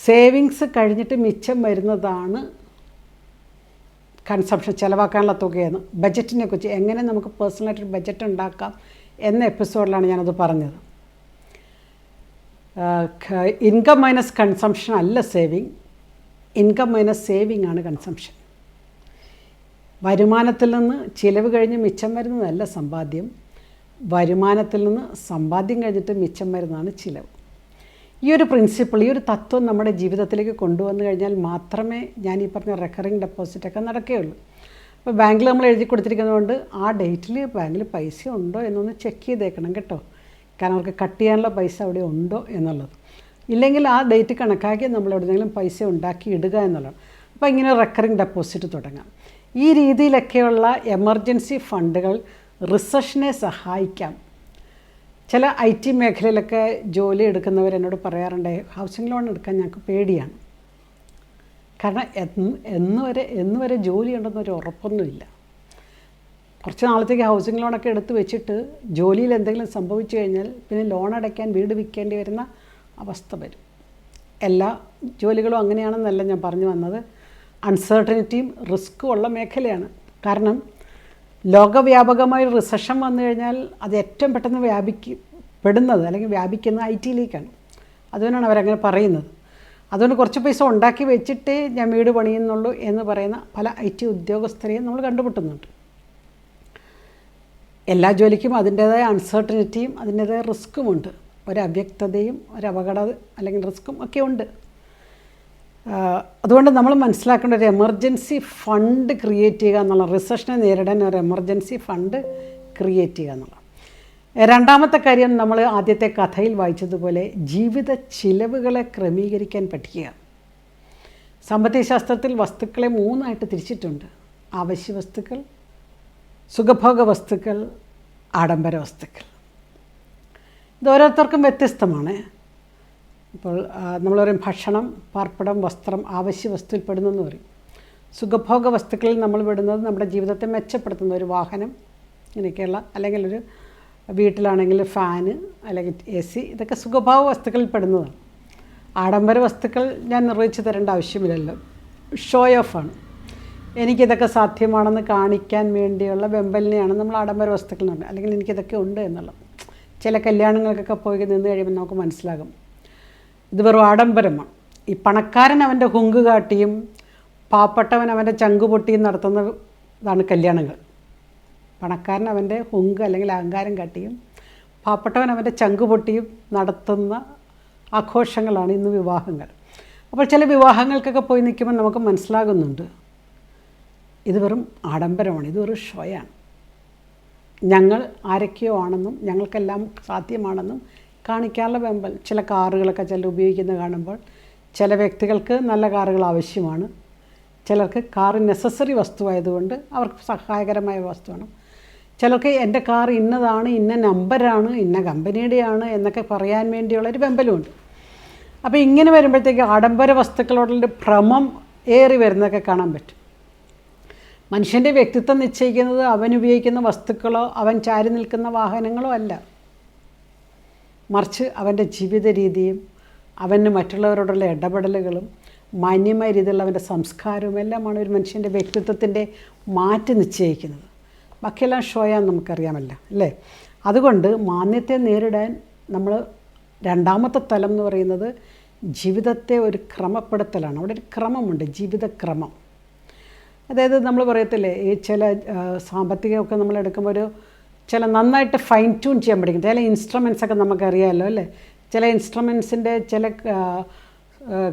സേവിങ്സ് കഴിഞ്ഞിട്ട് മിച്ചം വരുന്നതാണ് കൺസംഷൻ, ചിലവാക്കാനുള്ള തുകയെന്ന്. ബജറ്റിനെ കുറിച്ച് എങ്ങനെ നമുക്ക് പേഴ്സണലായിട്ടൊരു ബജറ്റ് ഉണ്ടാക്കാം എന്ന എപ്പിസോഡിലാണ് ഞാനത് പറഞ്ഞത്. ഇൻകം മൈനസ് കൺസംഷൻ അല്ല സേവിങ്, ഇൻകം മൈനസ് സേവിങ് ആണ് കൺസംഷൻ. വരുമാനത്തിൽ നിന്ന് ചിലവ് കഴിഞ്ഞ് മിച്ചം വരുന്നതല്ല സമ്പാദ്യം, വരുമാനത്തിൽ നിന്ന് സമ്പാദ്യം കഴിഞ്ഞിട്ട് മിച്ചം വരുന്നതാണ് ചിലവ്. ഈ ഒരു പ്രിൻസിപ്പിൾ, ഈ ഒരു തത്വം നമ്മുടെ ജീവിതത്തിലേക്ക് കൊണ്ടുവന്നു കഴിഞ്ഞാൽ മാത്രമേ ഞാൻ ഈ പറഞ്ഞ റെക്കറിങ് ഡെപ്പോസിറ്റൊക്കെ നടക്കുകയുള്ളൂ. അപ്പോൾ ബാങ്കിൽ നമ്മൾ എഴുതി കൊടുത്തിരിക്കുന്നതുകൊണ്ട് ആ ഡേറ്റിൽ ബാങ്കിൽ പൈസ ഉണ്ടോ എന്നൊന്ന് ചെക്ക് ചെയ്തേക്കണം കേട്ടോ. കാരണം അവർക്ക് കട്ട് ചെയ്യാനുള്ള പൈസ അവിടെ ഉണ്ടോ എന്നുള്ളത്. ഇല്ലെങ്കിൽ ആ ഡേറ്റ് കണക്കാക്കി നമ്മൾ എവിടെയെങ്കിലും പൈസ ഉണ്ടാക്കി ഇടുക എന്നുള്ളതാണ്. അപ്പോൾ ഇങ്ങനെ റെക്കറിങ് ഡെപ്പോസിറ്റ് തുടങ്ങാം. ഈ രീതിയിലൊക്കെയുള്ള എമർജൻസി ഫണ്ടുകൾ റിസഷനെ സഹായിക്കാം. ചില IT മേഖലയിലൊക്കെ ജോലി എടുക്കുന്നവർ എന്നോട് പറയാറുണ്ട്, ഹൗസിംഗ് ലോൺ എടുക്കാൻ ഞങ്ങൾക്ക് പേടിയാണ്. കാരണം എന്ന് വരെ ജോലി ഉണ്ടെന്നൊരു ഉറപ്പൊന്നുമില്ല. കുറച്ച് നാളത്തേക്ക് ഹൗസിംഗ് ലോണൊക്കെ എടുത്ത് വെച്ചിട്ട് ജോലിയിൽ എന്തെങ്കിലും സംഭവിച്ചു കഴിഞ്ഞാൽ പിന്നെ ലോൺ അടയ്ക്കാൻ വീട് വിൽക്കേണ്ടി വരുന്ന അവസ്ഥ വരും. എല്ലാ ജോലികളും അങ്ങനെയാണെന്നല്ല ഞാൻ പറഞ്ഞു വന്നത്. അൺസർട്ടനിറ്റിയും റിസ്ക്കും ഉള്ള മേഖലയാണ്. കാരണം ലോകവ്യാപകമായ റിസഷൻ വന്നു കഴിഞ്ഞാൽ അത് ഏറ്റവും പെട്ടെന്ന് വ്യാപിക്കപ്പെടുന്നത് അല്ലെങ്കിൽ വ്യാപിക്കുന്ന IT-യിലേക്കാണ്. അതുകൊണ്ടാണ് അവരങ്ങനെ പറയുന്നത്. അതുകൊണ്ട് കുറച്ച് പൈസ ഉണ്ടാക്കി വെച്ചിട്ടേ ഞാൻ വീട് പണിയുന്നുള്ളൂ എന്ന് പറയുന്ന പല IT ഉദ്യോഗസ്ഥരെയും നമ്മൾ കണ്ടുമുട്ടുന്നുണ്ട്. എല്ലാ ജോലിക്കും അതിൻ്റേതായ അൺസർട്ടനിറ്റിയും അതിൻ്റേതായ റിസ്ക്കുമുണ്ട്. ഒരു അവ്യക്തതയും ഒരു അപകട അല്ലെങ്കിൽ റിസ്ക്കും ഒക്കെ ഉണ്ട്. അതുകൊണ്ട് നമ്മൾ മനസ്സിലാക്കേണ്ട ഒരു എമർജൻസി ഫണ്ട് ക്രിയേറ്റ് ചെയ്യുക എന്നുള്ള, റിസഷനെ നേരിടാൻ ഒരു എമർജൻസി ഫണ്ട് ക്രിയേറ്റ് ചെയ്യുക എന്നുള്ള. രണ്ടാമത്തെ കാര്യം, നമ്മൾ ആദ്യത്തെ കഥയിൽ വായിച്ചതുപോലെ ജീവിത ചിലവുകളെ ക്രമീകരിക്കാൻ പഠിക്കുക. സാമ്പത്തിക ശാസ്ത്രത്തിൽ വസ്തുക്കളെ 3ആയിട്ട് തിരിച്ചിട്ടുണ്ട്: ആവശ്യ വസ്തുക്കൾ, സുഖഭോഗ വസ്തുക്കൾ, ആഡംബര വസ്തുക്കൾ. ഇത് ഓരോരുത്തർക്കും വ്യത്യസ്തമാണ്. ഇപ്പോൾ നമ്മൾ പറയും ഭക്ഷണം, പാർപ്പിടം, വസ്ത്രം ആവശ്യ വസ്തുവിൽ പെടുന്നെന്ന് പറയും. സുഖഭോഗ വസ്തുക്കളിൽ നമ്മൾ വിടുന്നത് നമ്മുടെ ജീവിതത്തെ മെച്ചപ്പെടുത്തുന്ന ഒരു വാഹനം, ഇങ്ങനെയൊക്കെയുള്ള, അല്ലെങ്കിൽ ഒരു വീട്ടിലാണെങ്കിൽ ഫാന് അല്ലെങ്കിൽ AC, ഇതൊക്കെ സുഖഭോഗ വസ്തുക്കളിൽ പെടുന്നതാണ്. ആഡംബര വസ്തുക്കൾ ഞാൻ നിർവഹിച്ച് തരേണ്ട ആവശ്യമില്ലല്ലോ, ഷോ ഓഫാണ്. എനിക്കിതൊക്കെ സാധ്യമാണെന്ന് കാണിക്കാൻ വേണ്ടിയുള്ള വെമ്പലിനെയാണ് നമ്മൾ ആഡംബര വസ്തുക്കൾ എന്ന് പറയുന്നത്. അല്ലെങ്കിൽ എനിക്കിതൊക്കെ ഉണ്ട് എന്നുള്ളത്. ചില കല്യാണങ്ങൾക്കൊക്കെ പോയി നിന്ന് കഴിയുമ്പോൾ നമുക്ക് മനസ്സിലാകും ഇത് വെറും ആഡംബരമാണ്. ഈ പണക്കാരൻ അവൻ്റെ ഹുങ്ക് കാട്ടിയും പാവപ്പെട്ടവൻ അവൻ്റെ ചങ്ക് പൊട്ടിയും നടത്തുന്നതാണ് കല്യാണങ്ങൾ. പണക്കാരൻ അവൻ്റെ ഹുങ്ക് അല്ലെങ്കിൽ അഹങ്കാരം കാട്ടിയും പാവപ്പെട്ടവൻ അവൻ്റെ ചങ്ക് പൊട്ടിയും നടത്തുന്ന ആഘോഷങ്ങളാണ് ഇന്ന് വിവാഹങ്ങൾ. അപ്പോൾ ചില വിവാഹങ്ങൾക്കൊക്കെ പോയി നിൽക്കുമ്പോൾ നമുക്ക് മനസ്സിലാകുന്നുണ്ട് ഇത് വെറും ആഡംബരമാണ്, ഇത് വെറും ഷോയാണ്. ഞങ്ങൾ ആരൊക്കെയോ ആണെന്നും ഞങ്ങൾക്കെല്ലാം സാധ്യമാണെന്നും കാണിക്കാനുള്ള വെമ്പൽ. ചില കാറുകളൊക്കെ ചിലർ ഉപയോഗിക്കുന്നത് കാണുമ്പോൾ ചില വ്യക്തികൾക്ക് നല്ല കാറുകൾ ആവശ്യമാണ്, ചിലർക്ക് കാറ് നെസസറി വസ്തുവായതുകൊണ്ട് അവർക്ക് സഹായകരമായ വസ്തുവാണ്. ചിലർക്ക് എൻ്റെ കാർ ഇന്നതാണ്, ഇന്ന നമ്പറാണ്, ഇന്ന കമ്പനിയുടെയാണ് എന്നൊക്കെ പറയാൻ വേണ്ടിയുള്ളൊരു വെമ്പലുമുണ്ട്. അപ്പോൾ ഇങ്ങനെ വരുമ്പോഴത്തേക്ക് ആഡംബര വസ്തുക്കളോടുള്ളൊരു ഭ്രമം ഏറി വരുന്നതൊക്കെ കാണാൻ പറ്റും. മനുഷ്യൻ്റെ വ്യക്തിത്വം നിശ്ചയിക്കുന്നത് അവൻ ഉപയോഗിക്കുന്ന വസ്തുക്കളോ അവൻ ചാരി നിൽക്കുന്ന വാഹനങ്ങളോ അല്ല, മറിച്ച് അവൻ്റെ ജീവിത രീതിയും അവന് മറ്റുള്ളവരോടുള്ള ഇടപെടലുകളും മാന്യമായ രീതിയിലുള്ള അവൻ്റെ സംസ്കാരവും എല്ലാമാണ് ഒരു മനുഷ്യൻ്റെ വ്യക്തിത്വത്തിൻ്റെ മാറ്റി നിശ്ചയിക്കുന്നത്. ബാക്കിയെല്ലാം ഷോയാന്ന് നമുക്കറിയാമല്ലോ അല്ലേ. അതുകൊണ്ട് മാന്യത്തെ നേരിടാൻ നമ്മൾ രണ്ടാമത്തെ തലം എന്ന് പറയുന്നത് ജീവിതത്തെ ഒരു ക്രമപ്പെടുത്തലാണ്. അവിടെ ഒരു ക്രമമുണ്ട്, ജീവിതക്രമം. അതായത് നമ്മൾ പറയത്തില്ലേ, ഈ ചില സാമ്പത്തികമൊക്കെ നമ്മൾ എടുക്കുമ്പോൾ ഒരു ചില നന്നായിട്ട് ഫൈൻ ട്യൂൺ ചെയ്യാൻ പഠിക്കും. ചില ഇൻസ്ട്രുമെൻസൊക്കെ നമുക്കറിയാമല്ലോ അല്ലേ. ചില ഇൻസ്ട്രുമെൻസിൻ്റെ ചില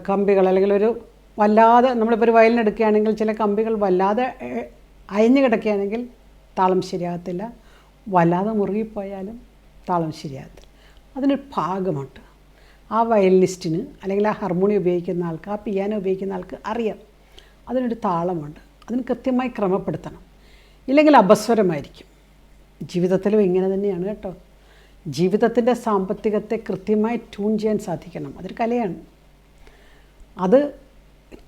കമ്പികൾ അല്ലെങ്കിൽ ഒരു വല്ലാതെ, നമ്മളിപ്പോൾ ഒരു വയലിൻ എടുക്കുകയാണെങ്കിൽ ചില കമ്പികൾ വല്ലാതെ അയഞ്ഞു കിടക്കുകയാണെങ്കിൽ താളം ശരിയാകത്തില്ല, വല്ലാതെ മുറുകിപ്പോയാലും താളം ശരിയാകത്തില്ല. അതിനൊരു ഭാഗമുണ്ട്. ആ വയലിനിസ്റ്റിന് അല്ലെങ്കിൽ ആ ഹാർമോണിയം ഉപയോഗിക്കുന്ന ആൾക്ക്, ആ പിയാനോ ഉപയോഗിക്കുന്ന ആൾക്ക് അറിയാം അതിനൊരു താളമുണ്ട്. അതിന് കൃത്യമായി ക്രമപ്പെടുത്തണം, ഇല്ലെങ്കിൽ അപസ്വരമായിരിക്കും. ജീവിതത്തിലും ഇങ്ങനെ തന്നെയാണ് കേട്ടോ. ജീവിതത്തിൻ്റെ സാമ്പത്തികത്തെ കൃത്യമായി ട്യൂൺ ചെയ്യാൻ സാധിക്കണം. അതൊരു കലയാണ്. അത്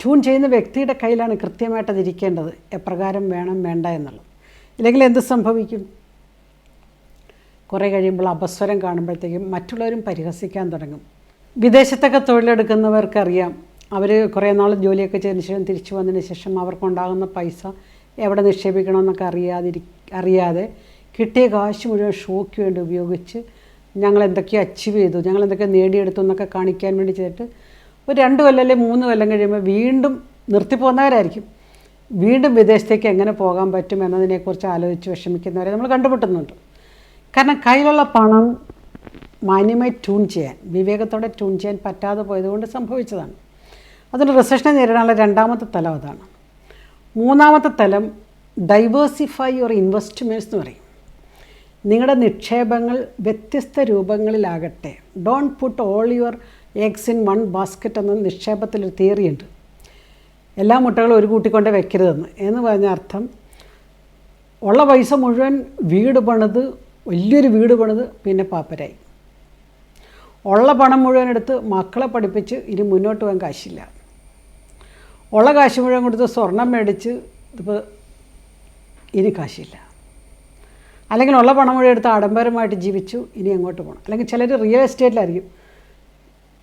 ട്യൂൺ ചെയ്യുന്ന വ്യക്തിയുടെ കയ്യിലാണ് കൃത്യമായിട്ട് അതിരിക്കേണ്ടത്, എപ്രകാരം വേണം വേണ്ട എന്നുള്ളത്. ഇല്ലെങ്കിൽ എന്ത് സംഭവിക്കും? കുറേ കഴിയുമ്പോൾ അപസ്വരം കാണുമ്പോഴത്തേക്കും മറ്റുള്ളവരും പരിഹസിക്കാൻ തുടങ്ങും. വിദേശത്തൊക്കെ തൊഴിലെടുക്കുന്നവർക്കറിയാം, അവർ കുറേ നാൾ ജോലിയൊക്കെ ചെയ്തതിന് ശേഷം തിരിച്ചു വന്നതിന് ശേഷം അവർക്കുണ്ടാകുന്ന പൈസ എവിടെ നിക്ഷേപിക്കണമെന്നൊക്കെ അറിയാതെ കിട്ടിയ കാശ് മുഴുവൻ ഷോയ്ക്ക് വേണ്ടി ഉപയോഗിച്ച് ഞങ്ങൾ എന്തൊക്കെയോ അച്ചീവ് ചെയ്തു, ഞങ്ങൾ എന്തൊക്കെയോ നേടിയെടുത്തു എന്നൊക്കെ കാണിക്കാൻ വേണ്ടി ചെയ്തിട്ട് ഒരു 2 കൊല്ലം അല്ലെങ്കിൽ 3 കൊല്ലം കഴിയുമ്പോൾ വീണ്ടും നിർത്തിപ്പോകുന്നവരായിരിക്കും. വീണ്ടും വിദേശത്തേക്ക് എങ്ങനെ പോകാൻ പറ്റും എന്നതിനെക്കുറിച്ച് ആലോചിച്ച് വിഷമിക്കുന്നവരെ നമ്മൾ കണ്ടുമുട്ടുന്നുണ്ട്. കാരണം കയ്യിലുള്ള പണം മാന്യമായി ട്യൂൺ ചെയ്യാൻ, വിവേകത്തോടെ ട്യൂൺ ചെയ്യാൻ പറ്റാതെ പോയതുകൊണ്ട് സംഭവിച്ചതാണ്. അതിന് റിസഷനെ നേരിടാനുള്ള 2ാമത്തെ തലം അതാണ്. 3ാമത്തെ തലം ഡൈവേഴ്സിഫൈ യുവർ ഇൻവെസ്റ്റ്മെൻറ്റ്സ് എന്ന് പറയും. നിങ്ങളുടെ നിക്ഷേപങ്ങൾ വ്യത്യസ്ത രൂപങ്ങളിലാകട്ടെ. Don't put all your eggs in one basket എന്ന നിക്ഷേപത്തിലൊരു തിയറിയുണ്ട്. എല്ലാ മുട്ടകളും ഒരു കൂട്ടിക്കൊണ്ട് വെക്കരുതെന്ന്. എന്ന് പറഞ്ഞ അർത്ഥം, ഉള്ള പൈസ മുഴുവൻ വീട് പണിത്, വലിയൊരു വീട് പണിത് പിന്നെ പാപ്പരായി. ഉള്ള പണം മുഴുവൻ എടുത്ത് മക്കളെ പഠിപ്പിച്ച് ഇനി മുന്നോട്ട് പോകാൻ കാശില്ല. ഉള്ള കാശ് മുഴുവൻ കൊടുത്ത് സ്വർണം മേടിച്ച് ഇപ്പോൾ ഇനി കാശില്ല. അല്ലെങ്കിൽ ഉള്ള പണം മുഴുവൻ എടുത്ത് ആഡംബരമായിട്ട് ജീവിച്ചു, ഇനി അങ്ങോട്ട് പോകണം. അല്ലെങ്കിൽ ചിലർ റിയൽ എസ്റ്റേറ്റിലായിരിക്കും,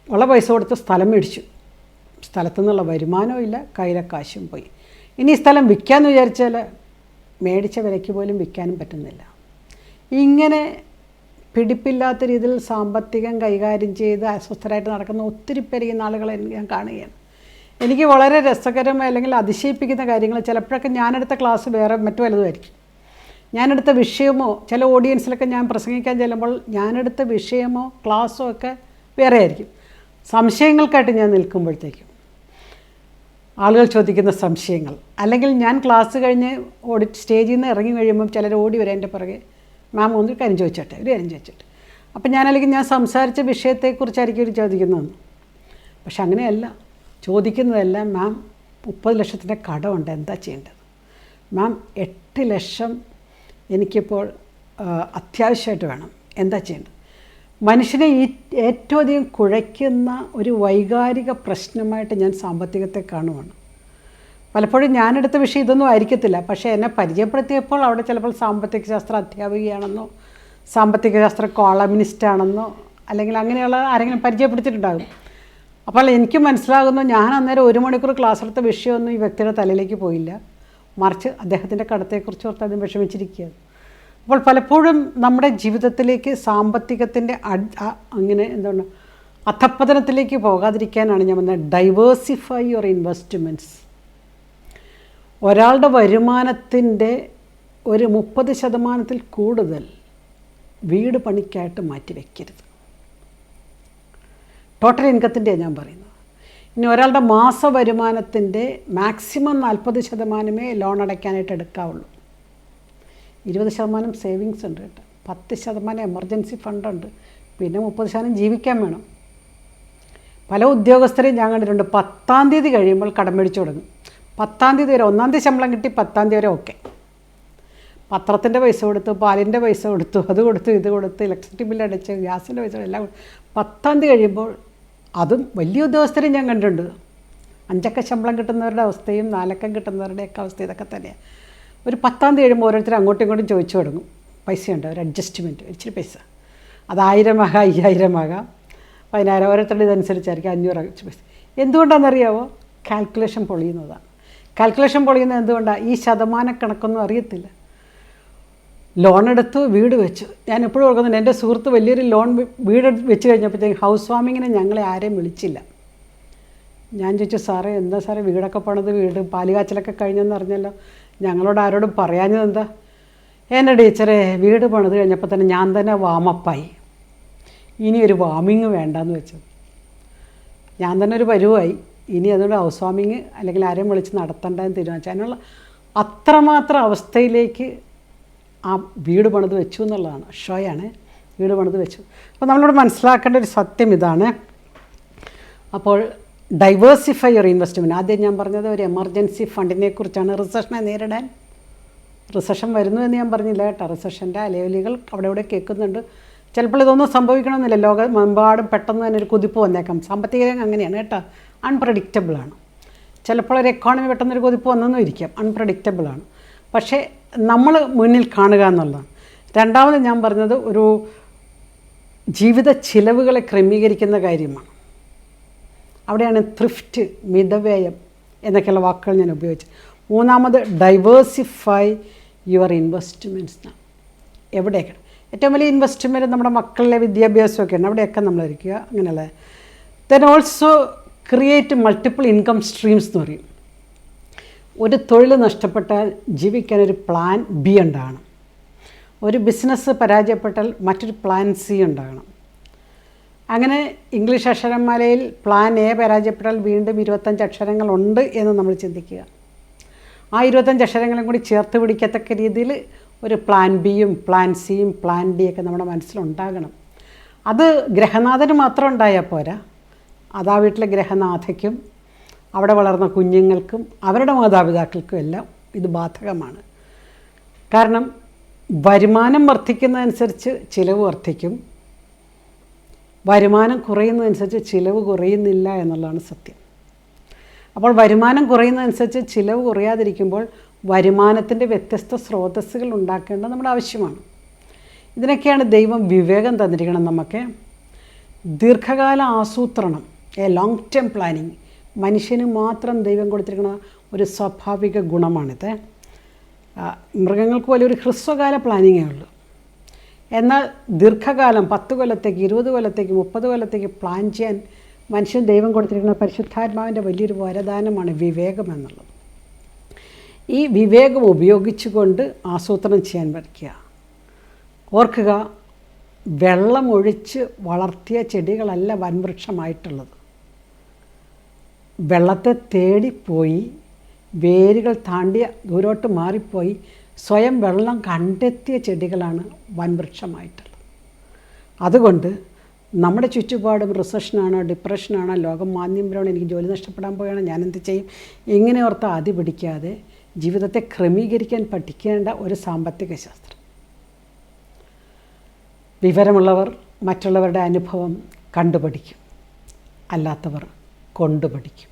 ഉള്ള പൈസ കൊടുത്ത് സ്ഥലം മേടിച്ചു, സ്ഥലത്തു നിന്നുള്ള വരുമാനവും ഇല്ല, കയ്യിലെ കാശും പോയി. ഇനി ഈ സ്ഥലം വിൽക്കാമെന്ന് വിചാരിച്ചാൽ മേടിച്ച വിലയ്ക്ക് പോലും വിൽക്കാനും പറ്റുന്നില്ല. ഇങ്ങനെ പിടിപ്പില്ലാത്ത രീതിയിൽ സാമ്പത്തികം കൈകാര്യം ചെയ്ത് അസ്വസ്ഥരായിട്ട് നടക്കുന്ന ഒത്തിരി പേര് ഈ നാളുകളെ ഞാൻ കാണുകയാണ്. എനിക്ക് വളരെ രസകരമായ അല്ലെങ്കിൽ അതിശയിപ്പിക്കുന്ന കാര്യങ്ങൾ, ചിലപ്പോഴൊക്കെ ഞാനെടുത്ത ക്ലാസ് വേറെ മറ്റു വലുതുമായിരിക്കും. ഞാനെടുത്ത വിഷയമോ, ചില ഓഡിയൻസിലൊക്കെ ഞാൻ പ്രസംഗിക്കാൻ ചെല്ലുമ്പോൾ ഞാനെടുത്ത വിഷയമോ ക്ലാസ്സോ ഒക്കെ വേറെ ആയിരിക്കും. സംശയങ്ങൾക്കായിട്ട് ഞാൻ നിൽക്കുമ്പോഴത്തേക്കും ആളുകൾ ചോദിക്കുന്ന സംശയങ്ങൾ, അല്ലെങ്കിൽ ഞാൻ ക്ലാസ് കഴിഞ്ഞ് സ്റ്റേജിൽ നിന്ന് ഇറങ്ങി കഴിയുമ്പം ചിലർ ഓടി വരാൻ എൻ്റെ പുറകെ, മാം ഒരു കാര്യം ചോദിച്ചോട്ടെ. അപ്പം അല്ലെങ്കിൽ ഞാൻ സംസാരിച്ച വിഷയത്തെക്കുറിച്ചായിരിക്കും ഒരു ചോദിക്കുന്നതെന്ന്. പക്ഷെ അങ്ങനെയല്ല ചോദിക്കുന്നതെല്ലാം, മാം 30 ലക്ഷത്തിൻ്റെ കടമുണ്ട്, എന്താ ചെയ്യേണ്ടത്? മാം 8 ലക്ഷം എനിക്കിപ്പോൾ അത്യാവശ്യമായിട്ട് വേണം, എന്താ ചെയ്യേണ്ടത്? മനുഷ്യനെ ഏറ്റവും അധികം കുഴയ്ക്കുന്ന ഒരു വൈകാരിക പ്രശ്നമായിട്ട് ഞാൻ സാമ്പത്തികത്തെ കാണുവാണ്. പലപ്പോഴും ഞാനെടുത്ത വിഷയം ഇതൊന്നും ആയിരിക്കത്തില്ല, പക്ഷേ എന്നെ പരിചയപ്പെടുത്തിയപ്പോൾ അവിടെ ചിലപ്പോൾ സാമ്പത്തിക ശാസ്ത്ര അധ്യാപികയാണെന്നോ സാമ്പത്തിക ശാസ്ത്ര കോളമിനിസ്റ്റാണെന്നോ അല്ലെങ്കിൽ അങ്ങനെയുള്ള ആരെങ്കിലും പരിചയപ്പെടുത്തിയിട്ടുണ്ടാകും. അപ്പോൾ എനിക്ക് മനസ്സിലാകുന്നു, ഞാൻ അന്നേരം 1 മണിക്കൂർ ക്ലാസ് എടുത്ത വിഷയമൊന്നും ഈ വ്യക്തിയുടെ തലയിലേക്ക് പോയില്ല, മറിച്ച് അദ്ദേഹത്തിൻ്റെ കടത്തെക്കുറിച്ച് ഓർത്ത് അതും വിഷമിച്ചിരിക്കുകയാണ്. അപ്പോൾ പലപ്പോഴും നമ്മുടെ ജീവിതത്തിലേക്ക് സാമ്പത്തികത്തിൻ്റെ അങ്ങനെ എന്താണ് അധപ്പതനത്തിലേക്ക് പോകാതിരിക്കാനാണ് ഞാൻ വന്നത്. Diversify your investments. ഒരാളുടെ വരുമാനത്തിൻ്റെ ഒരു 30% കൂടുതൽ വീട് പണിക്കായിട്ട് മാറ്റി വയ്ക്കരുത്. ടോട്ടൽ ഇൻകത്തിൻ്റെയാണ് ഞാൻ പറയുന്നത്. ഇനി ഒരാളുടെ മാസ വരുമാനത്തിൻ്റെ മാക്സിമം 40% ലോൺ അടയ്ക്കാനായിട്ട് എടുക്കാവുള്ളൂ. 20% സേവിങ്സ് ഉണ്ട് കേട്ടോ, 10% എമർജൻസി ഫണ്ടുണ്ട്, പിന്നെ 30% ജീവിക്കാൻ വേണം. പല ഉദ്യോഗസ്ഥരെയും ഞാൻ കണ്ടിട്ടുണ്ട്, 10-ാം തീയതി കഴിയുമ്പോൾ കടം മേടിച്ചു തുടങ്ങും. 10-ാം തീയതി വരെ, 1-ാം തീയതി ശമ്പളം കിട്ടി, 10-ാം തീയതി വരെ ഓക്കെ. പത്രത്തിൻ്റെ പൈസ കൊടുത്തു, പാലിൻ്റെ പൈസ കൊടുത്തു, അത് കൊടുത്തു, ഇത് കൊടുത്ത്, ഇലക്ട്രിസിറ്റി ബില്ല് അടച്ച്, ഗ്യാസിൻ്റെ പൈസ എല്ലാം 10-ാം തീയതി കഴിയുമ്പോൾ, അതും വലിയ ഉദ്യോഗസ്ഥരെയും ഞാൻ കണ്ടിട്ടുണ്ട്, 5 അക്ക ശമ്പളം കിട്ടുന്നവരുടെ അവസ്ഥയും 4 അക്കം കിട്ടുന്നവരുടെയൊക്കെ അവസ്ഥ ഇതൊക്കെ തന്നെയാണ്. ഒരു 10-ാം തീയതി കഴിയുമ്പോൾ ഓരോരുത്തർ അങ്ങോട്ടും ഇങ്ങോട്ടും ചോദിച്ചു തുടങ്ങും, പൈസയുണ്ട്, ഒരു അഡ്ജസ്റ്റ്മെൻറ്റ്, ഇച്ചിരി പൈസ, അത് 1000 ആകാം, 5000 ആകാം, 10000, ഓരോരുത്തരുടെ ഇതനുസരിച്ചായിരിക്കും 500 പൈസ. എന്തുകൊണ്ടാണെന്നറിയാവോ? കാൽക്കുലേഷൻ പൊളിയുന്നതാണ്. കാൽക്കുലേഷൻ പൊളിയുന്നത് എന്തുകൊണ്ടാണ്? ഈ ശതമാനക്കണക്കൊന്നും അറിയത്തില്ല. ലോൺ എടുത്തു, വീട് വെച്ചു. ഞാൻ എപ്പോഴും ഓർക്കുന്നുണ്ട്, എൻ്റെ സുഹൃത്ത് വലിയൊരു വീട് വെച്ച് കഴിഞ്ഞപ്പോഴത്തേക്കും ഹൗസ് വാമിങ്ങിന് ഞങ്ങളെ ആരെയും വിളിച്ചില്ല. ഞാൻ ചോദിച്ചു, സാറേ എന്താ സാറേ വീടൊക്കെ പണിത്, വീട് പാലുകാച്ചലൊക്കെ കഴിഞ്ഞെന്ന് അറിഞ്ഞല്ലോ, ഞങ്ങളോട് ആരോടും പറയാഞ്ഞത് എന്താ? എൻ്റെ ടീച്ചറെ വീട് പണിത് കഴിഞ്ഞപ്പോൾ തന്നെ ഞാൻ തന്നെ വാമപ്പായി, ഇനി ഒരു വാമിങ് വേണ്ടാന്ന് വെച്ചത്. ഞാൻ തന്നെ ഒരു പരുവായി, ഇനി അതുകൊണ്ട് ഹൗസ് വാമിങ് അല്ലെങ്കിൽ ആരെയും വിളിച്ച് നടത്തണ്ടെന്ന് തീരുമാനിച്ചു. അതിനുള്ള അത്രമാത്രം അവസ്ഥയിലേക്ക് ആ വീട് പണിത് വെച്ചു എന്നുള്ളതാണ്. ഷോയാണ്, വീട് പണിത് വെച്ചു. അപ്പോൾ നമ്മളോട് മനസ്സിലാക്കേണ്ട ഒരു സത്യം ഇതാണ്. അപ്പോൾ ഡൈവേഴ്സിഫൈ യുവർ ഇൻവെസ്റ്റ്മെൻറ്റ്. ആദ്യം ഞാൻ പറഞ്ഞത് ഒരു എമർജൻസി ഫണ്ടിനെ കുറിച്ചാണ്. റിസഷനെ നേരിടാൻ, റിസഷൻ വരുന്നു എന്ന് ഞാൻ പറഞ്ഞില്ല കേട്ടോ, റിസഷൻ്റെ അലയൊലികൾ അവിടെ ഇവിടെ കേൾക്കുന്നുണ്ട്. ചിലപ്പോൾ ഇതൊന്നും സംഭവിക്കണമെന്നില്ല, ലോകമെമ്പാടും പെട്ടെന്ന് തന്നെ ഒരു കുതിപ്പ് വന്നേക്കാം. സാമ്പത്തിക രംഗം അങ്ങനെയാണ് കേട്ടോ, അൺപ്രഡിക്റ്റബിളാണ്. ചിലപ്പോൾ ഒരു എക്കോണമി പെട്ടെന്നൊരു കുതിപ്പ് വന്നെന്നും ഇരിക്കാം, അൺപ്രഡിക്റ്റബിളാണ്. പക്ഷേ നമ്മൾ മുന്നിൽ കാണുക എന്നുള്ളതാണ്. രണ്ടാമത് ഞാൻ പറഞ്ഞത് ഒരു ജീവിത ചിലവുകളെ ക്രമീകരിക്കുന്ന കാര്യമാണ്. അവിടെയാണ് ത്രിഫ്റ്റ്, മിതവ്യയം എന്നൊക്കെയുള്ള വാക്കുകൾ ഞാൻ ഉപയോഗിച്ചത്. മൂന്നാമത് ഡൈവേഴ്സിഫൈ യുവർ ഇൻവെസ്റ്റ്മെൻറ്റ്സ്. എവിടെയൊക്കെ ഏറ്റവും വലിയ ഇൻവെസ്റ്റ്മെൻറ്റ് നമ്മുടെ മക്കളിലെ വിദ്യാഭ്യാസമൊക്കെയാണ്, അവിടെയൊക്കെ നമ്മളിരിക്കുക അങ്ങനെയുള്ള. Then also create multiple income streams എന്ന് പറയും. ഒരു തൊഴിൽ നഷ്ടപ്പെട്ടാൽ ജീവിക്കാനൊരു പ്ലാൻ ബി ഉണ്ടാകണം. ഒരു ബിസിനസ് പരാജയപ്പെട്ടാൽ മറ്റൊരു പ്ലാൻ സി ഉണ്ടാകണം. അങ്ങനെ ഇംഗ്ലീഷ് അക്ഷരമാലയിൽ പ്ലാൻ എ പരാജയപ്പെട്ടാൽ വീണ്ടും 25 അക്ഷരങ്ങളുണ്ട് എന്ന് നമ്മൾ ചിന്തിക്കുക. ആ 25 അക്ഷരങ്ങളും കൂടി ചേർത്ത് പിടിക്കത്തക്ക രീതിയിൽ ഒരു പ്ലാൻ ബിയും പ്ലാൻ സിയും പ്ലാൻ ഡി ഒക്കെ നമ്മുടെ മനസ്സിലുണ്ടാകണം. അത് ഗ്രഹനാഥന് മാത്രം ഉണ്ടായാൽ പോരാ, അത് ആ വീട്ടിലെ ഗ്രഹനാഥയ്ക്കും അവിടെ വളർന്ന കുഞ്ഞുങ്ങൾക്കും അവരുടെ മാതാപിതാക്കൾക്കും എല്ലാം ഇത് ബാധകമാണ്. കാരണം വരുമാനം വർദ്ധിക്കുന്നതനുസരിച്ച് ചിലവ് വർദ്ധിക്കും, വരുമാനം കുറയുന്നതനുസരിച്ച് ചിലവ് കുറയുന്നില്ല എന്നുള്ളതാണ് സത്യം. അപ്പോൾ വരുമാനം കുറയുന്നതനുസരിച്ച് ചിലവ് കുറയാതിരിക്കുമ്പോൾ വരുമാനത്തിൻ്റെ വ്യത്യസ്ത സ്രോതസ്സുകൾ ഉണ്ടാക്കേണ്ടത് നമ്മുടെ ആവശ്യമാണ്. ഇതിനൊക്കെയാണ് ദൈവം വിവേകം തന്നിരിക്കണം നമുക്ക്. ദീർഘകാല ആസൂത്രണം, ലോങ് ടേം പ്ലാനിങ് മനുഷ്യന് മാത്രം ദൈവം കൊടുത്തിരിക്കുന്ന ഒരു സ്വാഭാവിക ഗുണമാണിത്. മൃഗങ്ങൾക്ക് വലിയൊരു ഹ്രസ്വകാല പ്ലാനിങ്ങേ ഉള്ളൂ. എന്നാൽ ദീർഘകാലം 10 കൊല്ലത്തേക്ക് 20 കൊല്ലത്തേക്ക് 30 കൊല്ലത്തേക്ക് പ്ലാൻ ചെയ്യാൻ മനുഷ്യൻ ദൈവം കൊടുത്തിരിക്കുന്ന പരിശുദ്ധാത്മാവിൻ്റെ വലിയൊരു വരദാനമാണ് വിവേകം എന്നുള്ളത്. ഈ വിവേകം ഉപയോഗിച്ചുകൊണ്ട് ആസൂത്രണം ചെയ്യാൻ പഠിക്കുക. ഓർക്കുക, വെള്ളമൊഴിച്ച് വളർത്തിയ ചെടികളല്ല വൻവൃക്ഷമായിട്ടുള്ളത്. വെള്ളത്തെ തേടിപ്പോയി വേരുകൾ താണ്ടിയ ദൂരോട്ട് മാറിപ്പോയി സ്വയം വെള്ളം കണ്ടെത്തിയ ചെടികളാണ് വൻവൃക്ഷമായിട്ടുള്ളത്. അതുകൊണ്ട് നമ്മുടെ ചുറ്റുപാടും റിസഷനാണോ ഡിപ്രഷനാണോ ലോകം മാന്ദ്യംപരമാണ്, എനിക്ക് ജോലി നഷ്ടപ്പെടാൻ പോവുകയാണ്, ഞാനെന്ത് ചെയ്യും, ഇങ്ങനെ ഓർത്ത് ആദ്യ പിടിക്കാതെ ജീവിതത്തെ ക്രമീകരിക്കാൻ പഠിക്കേണ്ട ഒരു സാമ്പത്തിക ശാസ്ത്രം. വിവരമുള്ളവർ മറ്റുള്ളവരുടെ അനുഭവം കണ്ടുപഠിക്കും, അല്ലാത്തവർ കൊണ്ടുപഠിക്കും.